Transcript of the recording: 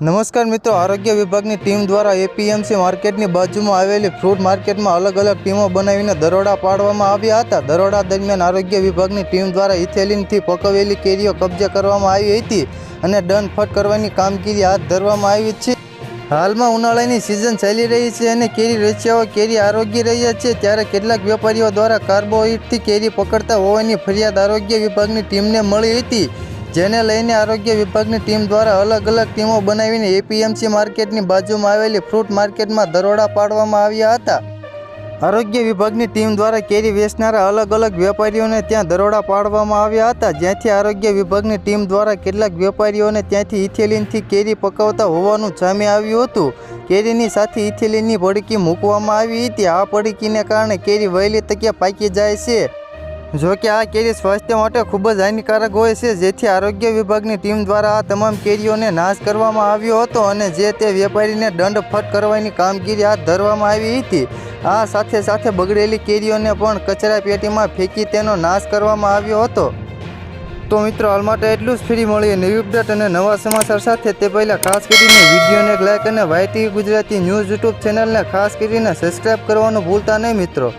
નમસ્કાર મિત્રો, આરોગ્ય વિભાગની ટીમ દ્વારા એપીએમસી માર્કેટની બાજુમાં આવેલી ફ્રૂટ માર્કેટમાં અલગ અલગ ટીમો બનાવીને દરોડા પાડવામાં આવ્યા હતા। દરોડા દરમિયાન આરોગ્ય વિભાગની ટીમ દ્વારા ઇથેલિનથી પકવેલી કેરીઓ કબજે કરવામાં આવી હતી અને દંડફટ કરવાની કામગીરી હાથ ધરવામાં આવી છે। હાલમાં ઉનાળાની સિઝન ચાલી રહી છે અને કેરી રસિયાઓ કેરી આરોગી રહ્યા છે, ત્યારે કેટલાક વેપારીઓ દ્વારા કાર્બોઇડથી કેરી પકડતા હોવાની ફરિયાદ આરોગ્ય વિભાગની ટીમને મળી હતી, જેને લઈને આરોગ્ય વિભાગની ટીમ દ્વારા અલગ અલગ ટીમો બનાવીને એપીએમસી માર્કેટની બાજુમાં આવેલી ફ્રૂટ માર્કેટમાં દરોડા પાડવામાં આવ્યા હતા। આરોગ્ય વિભાગની ટીમ દ્વારા કેરી વેચનારા અલગ અલગ વેપારીઓને ત્યાં દરોડા પાડવામાં આવ્યા હતા, જ્યાંથી આરોગ્ય વિભાગની ટીમ દ્વારા કેટલાક વેપારીઓને ત્યાંથી ઇથેલિનથી કેરી પકવતા હોવાનું સામે આવ્યું હતું। કેરીની સાથે ઇથેલિનની પડીકી મૂકવામાં આવી હતી। આ પડીકીને કારણે કેરી વહેલી તકે પાકી જાય છે। જોકે આ કેરી સ્વાસ્થ્ય માટે ખૂબ જ હાનિકારક હોય છે, જેથી આરોગ્ય વિભાગની ટીમ દ્વારા આ તમામ કેરીઓને નાશ કરવામાં આવ્યો હતો અને જે તે વેપારીને દંડફટ કરવાની કામગીરી હાથ ધરવામાં આવી હતી। આ સાથે સાથે બગડેલી કેરીઓને પણ કચરા પેટીમાં ફેંકી તેનો નાશ કરવામાં આવ્યો હતો। તો મિત્રો, હાલ માટે એટલું જ। ફરી મળીએ નવી અપડેટ અને નવા સમાચાર સાથે। તે પહેલાં ખાસ કરીને વિડીયોને એક લાઇક અને YTV ગુજરાતી ન્યૂઝ યુટ્યુબ ચેનલને ખાસ કરીને સબસ્ક્રાઈબ કરવાનું ભૂલતા નહીં મિત્રો।